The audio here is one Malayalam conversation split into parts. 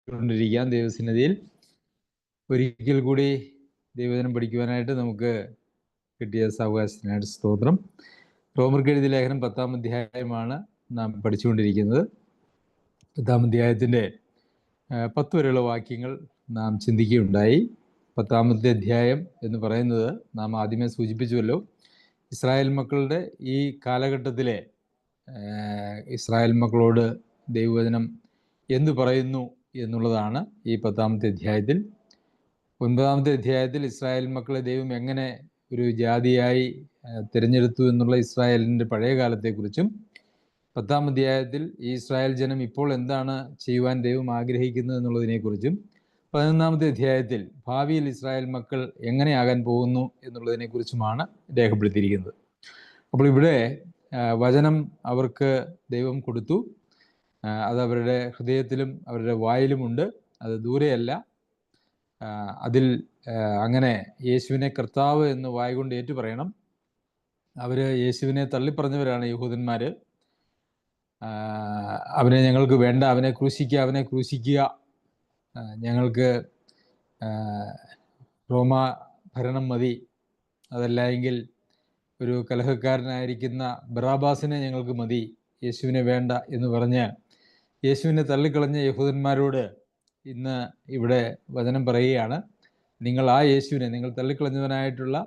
കൊണ്ടിരിക്കാം ദൈവസന്നിധിയിൽ. ഒരിക്കൽ കൂടി ദൈവവചനം പഠിക്കുവാനായിട്ട് നമുക്ക് കിട്ടിയ സാവകാശത്തിനായിട്ട് സ്തോത്രം. റോമർക്ക് എഴുതിയ ലേഖനം 10-ാം അധ്യായമാണ് നാം പഠിച്ചുകൊണ്ടിരിക്കുന്നത്. 10-ാം അധ്യായത്തിൻ്റെ 10 വരെയുള്ള വാക്യങ്ങൾ നാം ചിന്തിക്കുകയുണ്ടായി. 10-ാമത്തെ അധ്യായം എന്ന് പറയുന്നത് നാം ആദ്യമേ സൂചിപ്പിച്ചുവല്ലോ, ഇസ്രായേൽ മക്കളുടെ ഈ കാലഘട്ടത്തിലെ ഇസ്രായേൽ മക്കളോട് ദൈവവചനം എന്തു പറയുന്നു എന്നുള്ളതാണ് ഈ 10-ാമത്തെ അധ്യായത്തിൽ. 9-ാമത്തെ അധ്യായത്തിൽ ഇസ്രായേൽ മക്കളെ ദൈവം എങ്ങനെ ഒരു ജാതിയായി തിരഞ്ഞെടുത്തു എന്നുള്ള ഇസ്രായേലിൻ്റെ പഴയ കാലത്തെക്കുറിച്ചും, 10-ാം അധ്യായത്തിൽ ഈ ഇസ്രായേൽ ജനം ഇപ്പോൾ എന്താണ് ചെയ്യുവാൻ ദൈവം ആഗ്രഹിക്കുന്നത് എന്നുള്ളതിനെക്കുറിച്ചും, 11-ാമത്തെ അധ്യായത്തിൽ ഭാവിയിൽ ഇസ്രായേൽ മക്കൾ എങ്ങനെയാകാൻ പോകുന്നു എന്നുള്ളതിനെക്കുറിച്ചുമാണ് രേഖപ്പെടുത്തിയിരിക്കുന്നത്. അപ്പോൾ ഇവിടെ വചനം അവർക്ക് ദൈവം കൊടുത്തു. അത് അവരുടെ ഹൃദയത്തിലും അവരുടെ വായിലുമുണ്ട്, അത് ദൂരെയല്ല. അതിൽ അങ്ങനെ യേശുവിനെ കർത്താവ് എന്ന് വായ്കൊണ്ട് ഏറ്റു പറയണം. അവർ യേശുവിനെ തള്ളിപ്പറഞ്ഞവരാണ് യഹൂദന്മാർ. അവനെ ഞങ്ങൾക്ക് വേണ്ട, അവനെ ക്രൂശിക്കുക, അവനെ ക്രൂശിക്കുക, ഞങ്ങൾക്ക് റോമ ഭരണം മതി, അതല്ല എങ്കിൽ ഒരു കലഹക്കാരനായിരിക്കുന്ന ബറാബാസിനെ ഞങ്ങൾക്ക് മതി, യേശുവിനെ വേണ്ട എന്ന് പറഞ്ഞ് യേശുവിനെ തള്ളിക്കളഞ്ഞ യഹൂദന്മാരോട് ഇന്ന് ഇവിടെ വചനം പറയുകയാണ്, നിങ്ങൾ ആ യേശുവിനെ, നിങ്ങൾ തള്ളിക്കളഞ്ഞവനായിട്ടുള്ള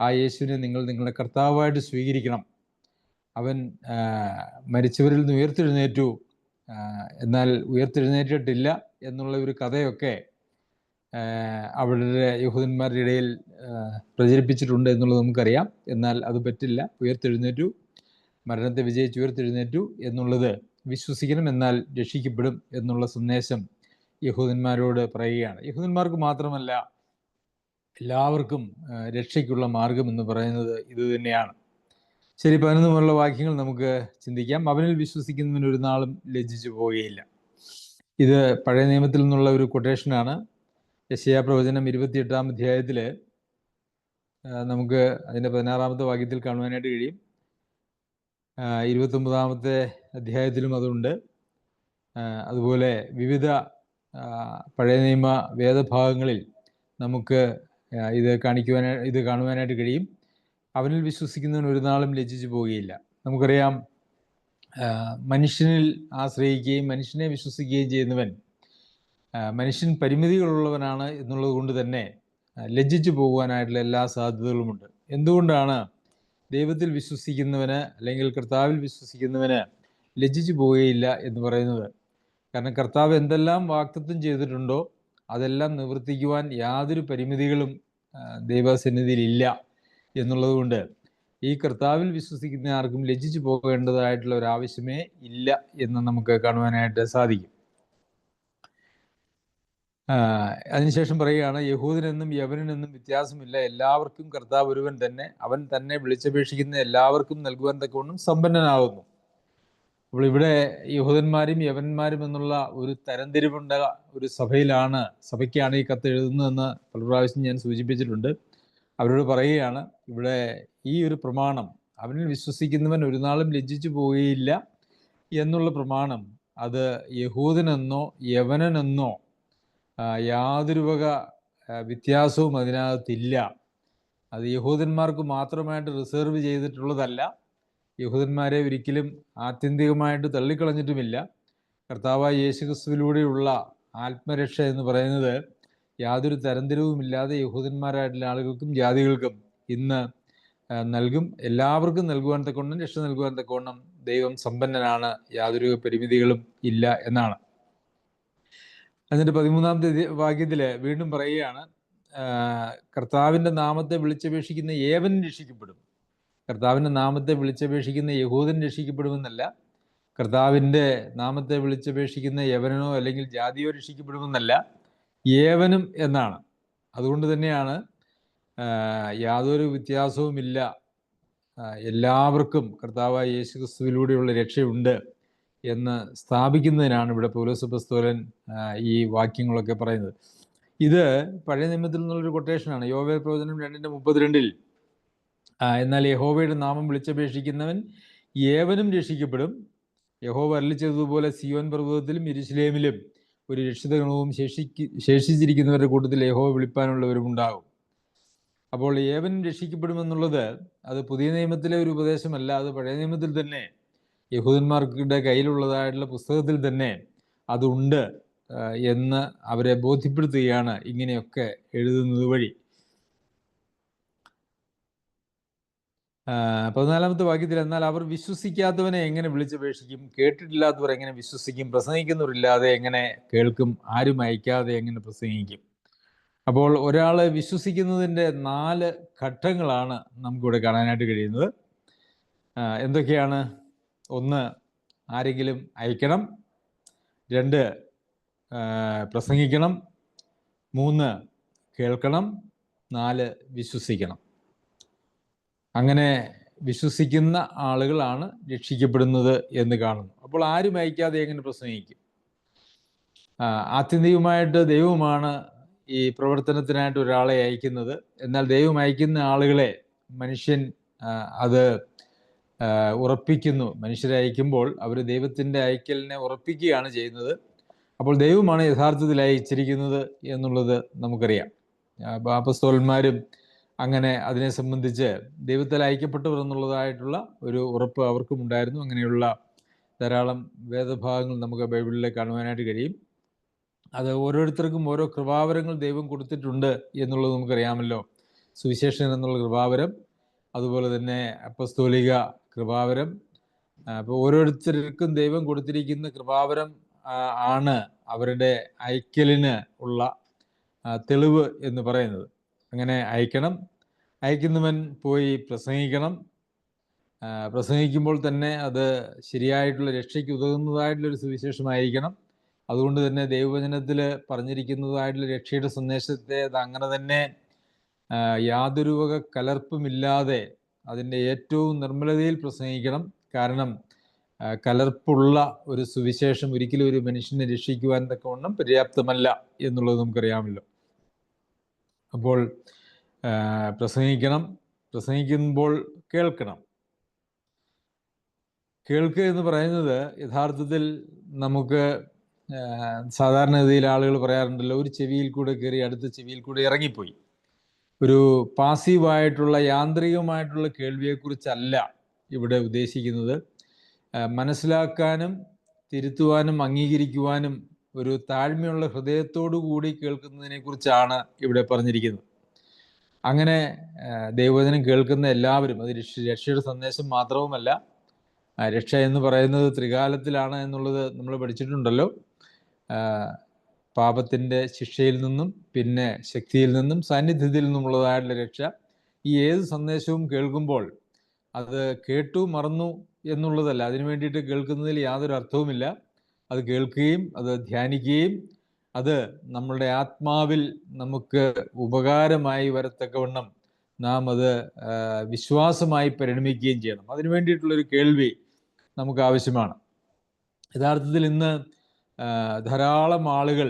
ആ യേശുവിനെ നിങ്ങൾ നിങ്ങളുടെ കർത്താവായിട്ട് സ്വീകരിക്കണം. അവൻ മരിച്ചവരിൽ നിന്ന് ഉയർത്തെഴുന്നേറ്റു, എന്നാൽ ഉയർത്തെഴുന്നേറ്റിട്ടില്ല എന്നുള്ള ഒരു കഥയൊക്കെ അവരുടെ യഹൂദന്മാരുടെ ഇടയിൽ പ്രചരിപ്പിച്ചിട്ടുണ്ട് എന്നുള്ളത് നമുക്കറിയാം. എന്നാൽ അത് പറ്റില്ല. ഉയർത്തെഴുന്നേറ്റു, മരണത്തെ വിജയിച്ച് ഉയർത്തെഴുന്നേറ്റു എന്നുള്ളത് വിശ്വസിക്കണം, എന്നാൽ രക്ഷിക്കപ്പെടും എന്നുള്ള സന്ദേശം യഹൂദന്മാരോട് പറയുകയാണ്. യഹൂദന്മാർക്ക് മാത്രമല്ല, എല്ലാവർക്കും രക്ഷയ്ക്കുള്ള മാർഗം എന്ന് പറയുന്നത് ഇത് തന്നെയാണ്. ശരി, 11 മുതലുള്ള വാക്യങ്ങൾ നമുക്ക് ചിന്തിക്കാം. അവനിൽ വിശ്വസിക്കുന്നവന് ഒരു നാളും ലജ്ജിച്ചു പോവുകയില്ല. ഇത് പഴയ നിയമത്തിൽ നിന്നുള്ള ഒരു കൊട്ടേഷനാണ്. യെശയ്യാ പ്രവചനം 28-ാം അധ്യായത്തിൽ നമുക്ക് അതിൻ്റെ 16-ാമത്തെ വാക്യത്തിൽ കാണുവാനായിട്ട് കഴിയും. 29-ാമത്തെ അധ്യായത്തിലും അതുണ്ട്. അതുപോലെ വിവിധ പഴയ നിയമ വേദഭാഗങ്ങളിൽ നമുക്ക് ഇത് കാണുവാനായിട്ട് കഴിയും. അവനിൽ വിശ്വസിക്കുന്നവൻ ഒരു നാളും ലജ്ജിച്ചു പോവുകയില്ല. നമുക്കറിയാം, മനുഷ്യനിൽ ആശ്രയിക്കുകയും മനുഷ്യനെ വിശ്വസിക്കുകയും ചെയ്യുന്നവൻ മനുഷ്യൻ പരിമിതികളുള്ളവനാണ് എന്നുള്ളത് കൊണ്ട് തന്നെ ലജ്ജിച്ചു പോകുവാനായിട്ടുള്ള എല്ലാ സാധ്യതകളുമുണ്ട്. എന്തുകൊണ്ടാണ് ദൈവത്തിൽ വിശ്വസിക്കുന്നവന് അല്ലെങ്കിൽ കർത്താവിൽ വിശ്വസിക്കുന്നവന് ലജ്ജിച്ചു പോവുകയില്ല എന്ന് പറയുന്നത്? കാരണം കർത്താവ് എന്തെല്ലാം വാഗ്ദത്തം ചെയ്തിട്ടുണ്ടോ അതെല്ലാം നിവർത്തിക്കുവാൻ യാതൊരു പരിമിതികളും ദൈവസന്നിധിയിൽ ഇല്ല എന്നുള്ളത് കൊണ്ട് ഈ കർത്താവിൽ വിശ്വസിക്കുന്ന ആർക്കും ലജ്ജിച്ചു പോകേണ്ടതായിട്ടുള്ള ഒരു ആവശ്യമേ ഇല്ല എന്ന് നമുക്ക് കാണുവാനായിട്ട് സാധിക്കും. അതിനുശേഷം പറയുകയാണ്, യഹൂദനെന്നും യവനെന്നും വ്യത്യാസമില്ല, എല്ലാവർക്കും കർത്താവ് ഒരുവൻ തന്നെ, അവൻ തന്നെ വിളിച്ചപേക്ഷിക്കുന്ന എല്ലാവർക്കും നൽകുവാൻ തക്കവണ്ണം സമ്പന്നനാകുന്നു. അപ്പോൾ ഇവിടെ യഹൂദന്മാരും യവനന്മാരും എന്നുള്ള ഒരു തരംതിരിവുണ്ട ഒരു സഭയ്ക്കാണ് ഈ കത്ത് എഴുതുന്നതെന്ന് പല പ്രാവശ്യം ഞാൻ സൂചിപ്പിച്ചിട്ടുണ്ട്. അവരോട് പറയുകയാണ്, ഇവിടെ ഈ ഒരു പ്രമാണം, അവനിൽ വിശ്വസിക്കുന്നവൻ ഒരു നാളും ലജ്ജിച്ചു പോവുകയില്ല എന്നുള്ള പ്രമാണം, അത് യഹൂദനെന്നോ യവനനെന്നോ യാതൊരു വക വ്യത്യാസവും അതിനകത്തില്ല. അത് യഹൂദന്മാർക്ക് മാത്രമായിട്ട് റിസർവ് ചെയ്തിട്ടുള്ളതല്ല. യഹൂദന്മാരെ ഒരിക്കലും ആത്യന്തികമായിട്ട് തള്ളിക്കളഞ്ഞിട്ടുമില്ല. കർത്താവായ യേശുക്രിസ്തുവിലൂടെയുള്ള ആത്മരക്ഷ എന്ന് പറയുന്നത് യാതൊരു തരംതിരിവുമില്ലാതെ യഹൂദന്മാരായിട്ടുള്ള ആളുകൾക്കും ജാതികൾക്കും ഇന്ന് നൽകും. എല്ലാവർക്കും നൽകുവാൻ തക്കവണ്ണം, രക്ഷ നൽകുവാൻ തക്കവണ്ണം ദൈവം സമ്പന്നനാണ്, യാതൊരു പരിമിതികളും ഇല്ല എന്നാണ്. അതിൻ്റെ 13-ാമത്തെ വാക്യത്തിൽ വീണ്ടും പറയുകയാണ്, കർത്താവിൻ്റെ നാമത്തെ വിളിച്ചപേക്ഷിക്കുന്ന ഏവനും രക്ഷിക്കപ്പെടും. കർത്താവിൻ്റെ നാമത്തെ വിളിച്ചപേക്ഷിക്കുന്ന യഹൂദൻ രക്ഷിക്കപ്പെടുമെന്നല്ല, കർത്താവിൻ്റെ നാമത്തെ വിളിച്ചപേക്ഷിക്കുന്ന യവനോ അല്ലെങ്കിൽ ജാതിയോ രക്ഷിക്കപ്പെടുമെന്നല്ല, ഏവനും എന്നാണ്. അതുകൊണ്ട് തന്നെയാണ് യാതൊരു വ്യത്യാസവുമില്ല, എല്ലാവർക്കും കർത്താവായ യേശുക്രിസ്തുവിലൂടെയുള്ള രക്ഷയുണ്ട് എന്ന് സ്ഥാപിക്കുന്നതിനാണ് ഇവിടെ പൗലോസ് അപ്പോസ്തലൻ ഈ വാക്യങ്ങളൊക്കെ പറയുന്നത്. ഇത് പഴയ നിയമത്തിൽ നിന്നുള്ളൊരു കൊട്ടേഷനാണ്. യോവേൽ പ്രവചനം 2:32 എന്നാൽ യഹോവയുടെ നാമം വിളിച്ചപേക്ഷിക്കുന്നവൻ ഏവനും രക്ഷിക്കപ്പെടും. യഹോവ അരുളിച്ചതുപോലെ സിയോൻ പർവ്വതത്തിലും യെരൂശലേമിലും ഒരു രക്ഷിതഗണവും ശേഷിച്ചിരിക്കുന്നവരുടെ കൂട്ടത്തിൽ യഹോവ വിളിപ്പാനുള്ളവരും ഉണ്ടാകും. അപ്പോൾ ഏവൻ രക്ഷിക്കപ്പെടുമെന്നുള്ളത് അത് പുതിയ നിയമത്തിലെ ഒരു ഉപദേശമല്ല, അത് പഴയ നിയമത്തിൽ തന്നെ യഹൂദന്മാർക്കിടെ കയ്യിലുള്ളതായിട്ടുള്ള പുസ്തകത്തിൽ തന്നെ അതുണ്ട് എന്ന് അവരെ ബോധ്യപ്പെടുത്തുകയാണ് ഇങ്ങനെയൊക്കെ എഴുതുന്നത് വഴി. 14-ാമത്തെ വാക്യത്തിൽ, എന്നാൽ അവർ വിശ്വസിക്കാത്തവനെ എങ്ങനെ വിളിച്ചപേക്ഷിക്കും? കേട്ടിട്ടില്ലാത്തവർ എങ്ങനെ വിശ്വസിക്കും? പ്രസംഗിക്കുന്നവരില്ലാതെ എങ്ങനെ കേൾക്കും? ആരും അയക്കാതെ എങ്ങനെ പ്രസംഗിക്കും? അപ്പോൾ ഒരാൾ വിശ്വസിക്കുന്നതിൻ്റെ 4 ഘട്ടങ്ങളാണ് നമുക്കിവിടെ കാണാനായിട്ട് കഴിയുന്നത്. എന്തൊക്കെയാണ്? 1, ആരെങ്കിലും അയക്കണം. 2, പ്രസംഗിക്കണം. 3, കേൾക്കണം. 4, വിശ്വസിക്കണം. അങ്ങനെ വിശ്വസിക്കുന്ന ആളുകളാണ് രക്ഷിക്കപ്പെടുന്നത് എന്ന് കാണുന്നു. അപ്പോൾ ആരും അയക്കാതെ എങ്ങനെ പ്രസംഗിക്കും? ആത്യന്തികമായിട്ട് ദൈവമാണ് ഈ പ്രവർത്തനത്തിനായിട്ട് ഒരാളെ അയക്കുന്നത്. എന്നാൽ ദൈവം അയക്കുന്ന ആളുകളെ മനുഷ്യൻ അത് ഉറപ്പിക്കുന്നു. മനുഷ്യരെ അയക്കുമ്പോൾ അവർ ദൈവത്തിൻ്റെ അയക്കലിനെ ഉറപ്പിക്കുകയാണ് ചെയ്യുന്നത്. അപ്പോൾ ദൈവമാണ് യഥാർത്ഥത്തിൽ അയച്ചിരിക്കുന്നത് എന്നുള്ളത് നമുക്കറിയാം. അപ്പോസ്തലന്മാരും അങ്ങനെ അതിനെ സംബന്ധിച്ച് ദൈവത്താൽ അയക്കപ്പെട്ടവർ എന്നുള്ളതായിട്ടുള്ള ഒരു ഉറപ്പ് അവർക്കും ഉണ്ടായിരുന്നു. അങ്ങനെയുള്ള ധാരാളം വേദഭാഗങ്ങൾ നമുക്ക് ബൈബിളിൽ കാണുവാനായിട്ട് കഴിയും. അത് ഓരോരുത്തർക്കും ഓരോ കൃപാവരങ്ങൾ ദൈവം കൊടുത്തിട്ടുണ്ട് എന്നുള്ളത് നമുക്കറിയാമല്ലോ. സുവിശേഷൻ എന്നുള്ള കൃപാവരം, അതുപോലെ തന്നെ അപ്പസ്തോലിക കൃപാവരം. അപ്പോൾ ഓരോരുത്തർക്കും ദൈവം കൊടുത്തിരിക്കുന്ന കൃപാവരം ആണ് അവരുടെ അയക്കലിന് ഉള്ള തെളിവ് എന്ന് പറയുന്നത്. അങ്ങനെ അയക്കണം. അയക്കുന്നവൻ പോയി പ്രസംഗിക്കണം. പ്രസംഗിക്കുമ്പോൾ തന്നെ അത് ശരിയായിട്ടുള്ള രക്ഷയ്ക്ക് ഉതകുന്നതായിട്ടുള്ളൊരു സുവിശേഷമായിരിക്കണം. അതുകൊണ്ട് തന്നെ ദൈവവചനത്തിൽ പറഞ്ഞിരിക്കുന്നതായിട്ടുള്ള രക്ഷയുടെ സന്ദേശത്തെ അത് അങ്ങനെ തന്നെ യാതൊരു വക കലർപ്പുമില്ലാതെ അതിൻ്റെ ഏറ്റവും നിർമ്മലതയിൽ പ്രസംഗിക്കണം. കാരണം കലർപ്പുള്ള ഒരു സുവിശേഷം ഒരിക്കലും ഒരു മനുഷ്യനെ രക്ഷിക്കുവാൻ തക്കവണ്ണം പര്യാപ്തമല്ല എന്നുള്ളത് നമുക്കറിയാമല്ലോ. അപ്പോൾ പ്രസംഗിക്കണം. പ്രസംഗിക്കുമ്പോൾ കേൾക്കണം. കേൾക്കുക എന്ന് പറയുന്നത് യഥാർത്ഥത്തിൽ നമുക്ക് സാധാരണഗതിയിൽ ആളുകൾ പറയാറുണ്ടല്ലോ, ഒരു ചെവിയിൽ കൂടെ കയറി അടുത്ത ചെവിയിൽ കൂടെ ഇറങ്ങിപ്പോയി. ഒരു പാസീവായിട്ടുള്ള യാന്ത്രികമായിട്ടുള്ള കേൾവിയെക്കുറിച്ചല്ല ഇവിടെ ഉദ്ദേശിക്കുന്നത്. മനസ്സിലാക്കാനും തിരുത്തുവാനും അംഗീകരിക്കുവാനും ഒരു താഴ്മയുള്ള ഹൃദയത്തോടു കൂടി കേൾക്കുന്നതിനെ കുറിച്ചാണ് ഇവിടെ പറഞ്ഞിരിക്കുന്നത്. അങ്ങനെ ദൈവവചനം കേൾക്കുന്ന എല്ലാവരും, അത് രക്ഷയുടെ സന്ദേശം മാത്രവുമല്ല, രക്ഷ എന്ന് പറയുന്നത് ത്രികാലത്തിലാണ് എന്നുള്ളത് നമ്മൾ പഠിച്ചിട്ടുണ്ടല്ലോ. പാപത്തിൻ്റെ ശിക്ഷയിൽ നിന്നും, പിന്നെ ശക്തിയിൽ നിന്നും, സാന്നിധ്യത്തിൽ നിന്നുമുള്ളതായിട്ടുള്ള രക്ഷ. ഈ ഏത് സന്ദേശവും കേൾക്കുമ്പോൾ അത് കേട്ടു മറന്നു എന്നുള്ളതല്ല. അതിനു വേണ്ടിയിട്ട് കേൾക്കുന്നതിൽ യാതൊരു അർത്ഥവുമില്ല. അത് കേൾക്കുകയും അത് ധ്യാനിക്കുകയും അത് നമ്മളുടെ ആത്മാവിൽ നമുക്ക് ഉപകാരമായി വരത്തക്കവണ്ണം നാം അത് വിശ്വാസമായി പരിണമിക്കുകയും ചെയ്യണം. അതിനു വേണ്ടിയിട്ടുള്ളൊരു കേൾവി നമുക്ക് ആവശ്യമാണ്. യഥാർത്ഥത്തിൽ ഇന്ന് ധാരാളം ആളുകൾ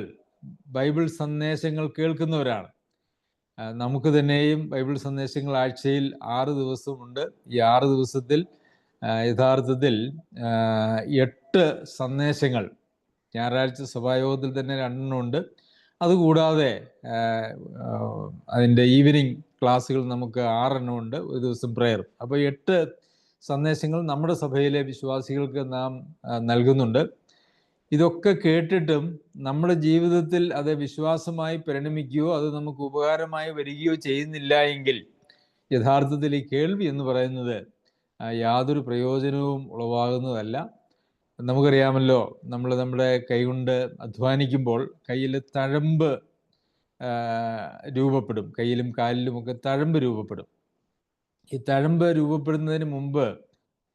ബൈബിൾ സന്ദേശങ്ങൾ കേൾക്കുന്നവരാണ്. നമുക്ക് തന്നെയും ബൈബിൾ സന്ദേശങ്ങൾ ആഴ്ചയിൽ 6 ദിവസമുണ്ട്. ഈ 6 ദിവസത്തിൽ യഥാർത്ഥത്തിൽ 8 സന്ദേശങ്ങൾ ഞായറാഴ്ച സഭായോഗത്തിൽ തന്നെ 2 ഉണ്ട്. അതുകൂടാതെ അതിൻ്റെ ഈവനിങ് ക്ലാസ്സുകൾ നമുക്ക് 6 ഉണ്ട്, ഒരു ദിവസം പ്രെയർ. അപ്പോൾ 8 സന്ദേശങ്ങൾ നമ്മുടെ സഭയിലെ വിശ്വാസികൾക്ക് നാം നൽകുന്നുണ്ട്. ഇതൊക്കെ കേട്ടിട്ടും നമ്മുടെ ജീവിതത്തിൽ അത് വിശ്വാസമായി പരിണമിക്കുകയോ അത് നമുക്ക് ഉപകാരമായി വരികയോ ചെയ്യുന്നില്ല എങ്കിൽ യഥാർത്ഥത്തിൽ ഈ കേൾവി എന്ന് പറയുന്നത് യാതൊരു പ്രയോജനവും ഉളവാകുന്നതല്ല. നമുക്കറിയാമല്ലോ, നമ്മൾ നമ്മുടെ കൈകൊണ്ട് അധ്വാനിക്കുമ്പോൾ കയ്യിൽ തഴമ്പ് രൂപപ്പെടും. കയ്യിലും കാലിലുമൊക്കെ തഴമ്പ് രൂപപ്പെടും. ഈ തഴമ്പ് രൂപപ്പെടുന്നതിന് മുമ്പ്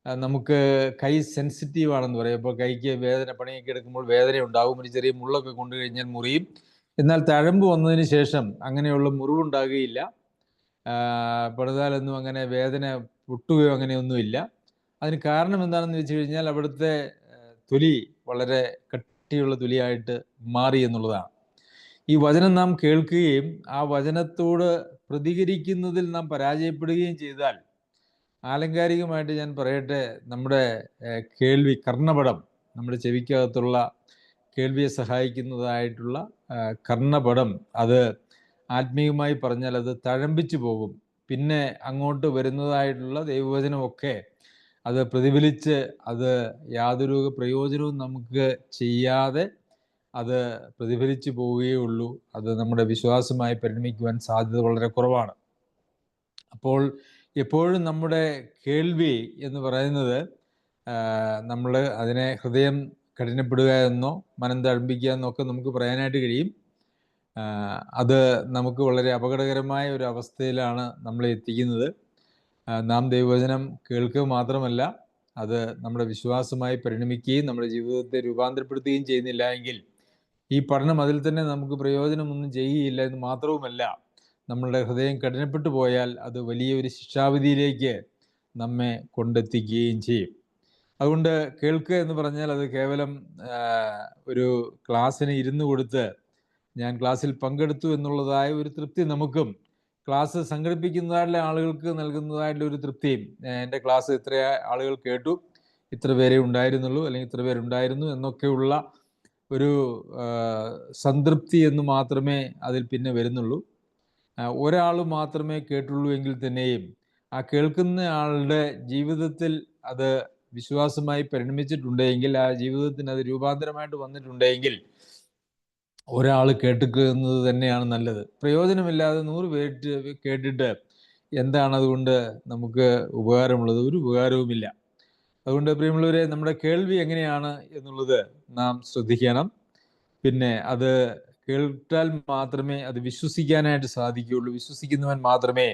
നമുക്ക് കൈ സെൻസിറ്റീവ് ആണെന്ന് പറയും. അപ്പോൾ കൈക്ക് വേദന, പണിയൊക്കെ എടുക്കുമ്പോൾ വേദന ഉണ്ടാകും. ഒരു ചെറിയ മുള്ളൊക്കെ കൊണ്ടു കഴിഞ്ഞാൽ മുറിയും. എന്നാൽ തഴമ്പ് വന്നതിന് ശേഷം അങ്ങനെയുള്ള മുറിവുണ്ടാകുകയില്ല. പണിതാലൊന്നും അങ്ങനെ വേദന പൊട്ടുകയോ അങ്ങനെയൊന്നുമില്ല. അതിന് കാരണം എന്താണെന്ന് വെച്ച് കഴിഞ്ഞാൽ അവിടുത്തെ തൊലി വളരെ കട്ടിയുള്ള തൊലിയായിട്ട് മാറി എന്നുള്ളതാണ്. ഈ വചനം നാം കേൾക്കുകയും ആ വചനത്തോട് പ്രതികരിക്കുന്നതിൽ നാം പരാജയപ്പെടുകയും ചെയ്താൽ, ആലങ്കാരികമായിട്ട് ഞാൻ പറയട്ടെ, നമ്മുടെ കേൾവി, കർണപടം, നമ്മുടെ ചെവിക്കകത്തുള്ള കേൾവിയെ സഹായിക്കുന്നതായിട്ടുള്ള കർണപടം, അത് ആത്മീയമായി പറഞ്ഞാൽ അത് തഴമ്പിച്ചു പോകും. പിന്നെ അങ്ങോട്ട് വരുന്നതായിട്ടുള്ള ദൈവവചനമൊക്കെ അത് പ്രതിഫലിച്ച് അത് യാതൊരു പ്രയോജനവും നമുക്ക് ചെയ്യാതെ അത് പ്രതിഫലിച്ചു പോവുകയേ ഉള്ളൂ. അത് നമ്മുടെ വിശ്വാസമായി പരിണമിക്കുവാൻ സാധ്യത വളരെ കുറവാണ്. അപ്പോൾ എപ്പോഴും നമ്മുടെ കേൾവി എന്ന് പറയുന്നത് നമ്മൾ അതിനെ ഹൃദയം കഠിനപ്പെടുക എന്നോ മനം തഴമ്പിക്കുക എന്നൊക്കെ നമുക്ക് പറയാനായിട്ട് കഴിയും. അത് നമുക്ക് വളരെ അപകടകരമായ ഒരു അവസ്ഥയിലാണ് നമ്മളെ എത്തിക്കുന്നത്. നാം ദൈവവചനം കേൾക്കുക മാത്രമല്ല, അത് നമ്മുടെ വിശ്വാസമായി പരിണമിക്കുകയും നമ്മുടെ ജീവിതത്തെ രൂപാന്തരപ്പെടുത്തുകയും ചെയ്യുന്നില്ല എങ്കിൽ ഈ പഠനം അതിൽ തന്നെ നമുക്ക് പ്രയോജനമൊന്നും ചെയ്യുകയില്ല എന്ന് മാത്രവുമല്ല, നമ്മളുടെ ഹൃദയം കഠിനപ്പെട്ടു പോയാൽ അത് വലിയൊരു ശിക്ഷാവിധിയിലേക്ക് നമ്മെ കൊണ്ടെത്തിക്കുകയും ചെയ്യും. അതുകൊണ്ട് കേൾക്കുക എന്ന് പറഞ്ഞാൽ അത് കേവലം ഒരു ക്ലാസ്സിന് ഇരുന്ന് കൊടുത്ത് ഞാൻ ക്ലാസ്സിൽ പങ്കെടുത്തു എന്നുള്ളതായ ഒരു തൃപ്തി നമുക്കും ക്ലാസ് സംഘടിപ്പിക്കുന്നതായിട്ടുള്ള ആളുകൾക്ക് നൽകുന്നതായിട്ടുള്ള ഒരു തൃപ്തിയും, എൻ്റെ ക്ലാസ് ഇത്ര ആളുകൾ കേട്ടു, ഇത്ര പേരെ ഉണ്ടായിരുന്നുള്ളൂ, അല്ലെങ്കിൽ ഇത്ര പേരുണ്ടായിരുന്നു എന്നൊക്കെയുള്ള ഒരു സംതൃപ്തി എന്ന് മാത്രമേ അതിൽ പിന്നെ വരുന്നുള്ളൂ. ഒരാൾ മാത്രമേ കേട്ടുള്ളൂ എങ്കിൽ തന്നെയും ആ കേൾക്കുന്ന ആളുടെ ജീവിതത്തിൽ അത് വിശ്വാസമായി പരിണമിച്ചിട്ടുണ്ടെങ്കിൽ, ആ ജീവിതത്തിന് അത് രൂപാന്തരമായിട്ട് വന്നിട്ടുണ്ടെങ്കിൽ ഒരാൾ കേട്ടുന്നത് തന്നെയാണ് നല്ലത്. പ്രയോജനമില്ലാതെ 100 പേര് കേട്ടിട്ട് എന്താണ് അതുകൊണ്ട് നമുക്ക് ഉപകാരമുള്ളത്? ഒരു ഉപകാരവുമില്ല. അതുകൊണ്ട് പ്രിയമുള്ളവരെ, നമ്മുടെ കേൾവി എങ്ങനെയാണ് എന്നുള്ളത് നാം ശ്രദ്ധിക്കണം. പിന്നെ അത് കേട്ടാൽ മാത്രമേ അത് വിശ്വസിക്കാനായിട്ട് സാധിക്കുകയുള്ളൂ. വിശ്വസിക്കുന്നവൻ മാത്രമേ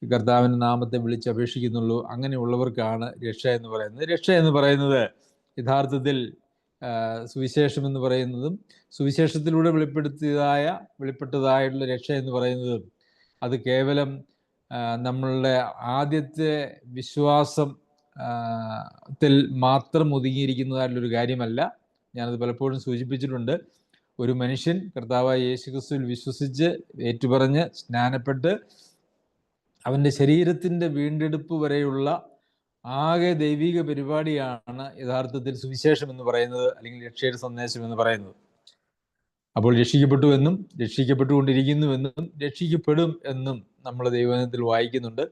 കർത്താവിൻ്റെ നാമത്തെ വിളിച്ചപേക്ഷിക്കുന്നുള്ളൂ. അങ്ങനെയുള്ളവർക്കാണ് രക്ഷ എന്ന് പറയുന്നത്. രക്ഷ എന്ന് പറയുന്നത് യഥാർത്ഥത്തിൽ സുവിശേഷം എന്ന് പറയുന്നതും സുവിശേഷത്തിലൂടെ വെളിപ്പെട്ടതായിട്ടുള്ള രക്ഷ എന്ന് പറയുന്നതും അത് കേവലം നമ്മളുടെ ആദ്യത്തെ വിശ്വാസം ത്തിൽ മാത്രം ഒതുങ്ങിയിരിക്കുന്നതായിട്ടുള്ളൊരു കാര്യമല്ല. ഞാനത് പലപ്പോഴും സൂചിപ്പിച്ചിട്ടുണ്ട്. ഒരു മനുഷ്യൻ കർത്താവായ യേശുക്രിസ്തുവിൽ വിശ്വസിച്ച് ഏറ്റുപറഞ്ഞ് സ്നാനപ്പെട്ട് അവൻ്റെ ശരീരത്തിൻ്റെ വീണ്ടെടുപ്പ് വരെയുള്ള ആകെ ദൈവിക പരിപാടിയാണ് യഥാർത്ഥത്തിൽ സുവിശേഷം എന്ന് പറയുന്നത്, അല്ലെങ്കിൽ രക്ഷയുടെ സന്ദേശം എന്ന് പറയുന്നത്. അപ്പോൾ രക്ഷിക്കപ്പെട്ടു എന്നും രക്ഷിക്കപ്പെട്ടുകൊണ്ടിരിക്കുന്നുവെന്നും രക്ഷിക്കപ്പെടും എന്നും നമ്മൾ ദൈവവചനത്തിൽ വായിക്കുന്നുണ്ട്.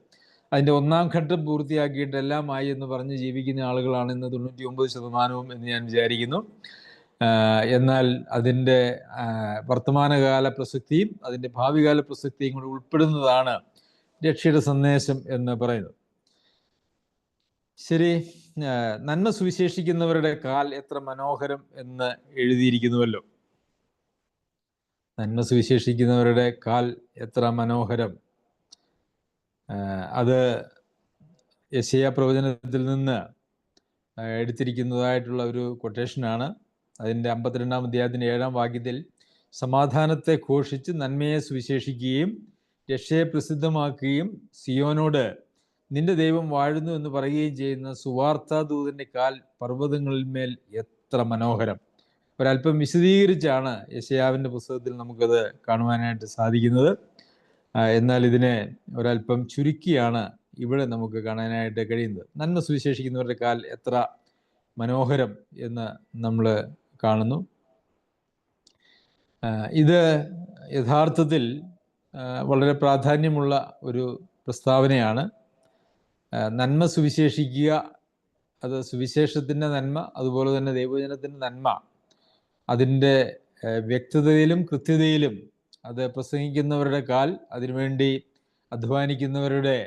അതിൻ്റെ 1-ാം ഘട്ടം പൂർത്തിയാക്കിയിട്ട് എല്ലാമായി എന്ന് പറഞ്ഞ് ജീവിക്കുന്ന ആളുകളാണ് ഇന്ന് 99% എന്ന് ഞാൻ വിചാരിക്കുന്നു. എന്നാൽ അതിൻ്റെ വർത്തമാനകാല പ്രസക്തിയും അതിൻ്റെ ഭാവികാല പ്രസക്തിയും കൂടി ഉൾപ്പെടുന്നതാണ് രക്ഷയുടെ സന്ദേശം എന്ന് പറയുന്നത്. ശരി, നന്മ സുവിശേഷിക്കുന്നവരുടെ കാൽ എത്ര മനോഹരം എന്ന് എഴുതിയിരിക്കുന്നുവല്ലോ. നന്മ സുവിശേഷിക്കുന്നവരുടെ കാൽ എത്ര മനോഹരം. അത് യെശയ്യാ പ്രവചനത്തിൽ നിന്ന് എടുത്തിരിക്കുന്നതായിട്ടുള്ള ഒരു കൊട്ടേഷനാണ്. അതിൻ്റെ 52-ാം അധ്യായത്തിൻ്റെ 7-ാം വാക്യത്തിൽ സമാധാനത്തെ ഘോഷിച്ച് നന്മയെ സുവിശേഷിക്കുകയും രക്ഷയെ പ്രസിദ്ധമാക്കുകയും സിയോനോട് നിന്റെ ദൈവം വാഴുന്നു എന്ന് പറയുകയും ചെയ്യുന്ന സുവാർത്താദൂതൻ്റെ കാൽ പർവ്വതങ്ങളിന്മേൽ എത്ര മനോഹരം. ഒരല്പം വിശദീകരിച്ചാണ് യെശയ്യാവിൻ്റെ പുസ്തകത്തിൽ നമുക്കത് കാണുവാനായിട്ട് സാധിക്കുന്നത്. എന്നാൽ ഇതിനെ ഒരല്പം ചുരുക്കിയാണ് ഇവിടെ നമുക്ക് കാണാനായിട്ട് കഴിയുന്നത്. നന്മ സുവിശേഷിക്കുന്നവരുടെ കാൽ എത്ര മനോഹരം എന്ന് നമ്മൾ കാണുന്നു. ഇത് യഥാർത്ഥത്തിൽ വളരെ പ്രാധാന്യമുള്ള ഒരു പ്രസ്താവനയാണ്. നന്മ സുവിശേഷിക്കുക, അത് സുവിശേഷത്തിൻ്റെ നന്മ, അതുപോലെ തന്നെ ദൈവവചനത്തിൻ്റെ നന്മ, അതിൻ്റെ വ്യക്തതയിലും കൃത്യതയിലും അത് പ്രസംഗിക്കുന്നവരുടെ കാൽ, അതിനുവേണ്ടി അധ്വാനിക്കുന്നവരുടെ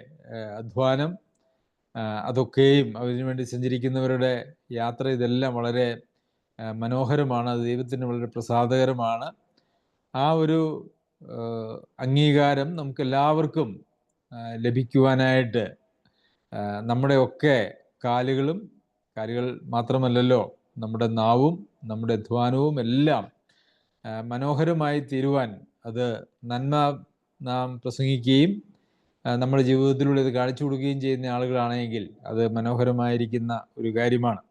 അധ്വാനം, അതൊക്കെയും അതിനുവേണ്ടി സഞ്ചരിക്കുന്നവരുടെ യാത്ര, ഇതെല്ലാം വളരെ മനോഹരമാണ്. അത് ദൈവത്തിന് വളരെ പ്രസാദകരമാണ്. ആ ഒരു അംഗീകാരം നമുക്കെല്ലാവർക്കും ലഭിക്കുവാനായിട്ട് നമ്മുടെ ഒക്കെ കാലുകൾ മാത്രമല്ലല്ലോ, നമ്മുടെ നാവും നമ്മുടെ അധ്വാനവും എല്ലാം മനോഹരമായി തീരുവാൻ, അത് നന്മ നാം പ്രസംഗിക്കുകയും നമ്മുടെ ജീവിതത്തിലൂടെ ഇത് കാണിച്ചു കൊടുക്കുകയും ചെയ്യുന്ന ആളുകളാണെങ്കിൽ അത് മനോഹരമായിരിക്കുന്ന ഒരു കാര്യമാണ്.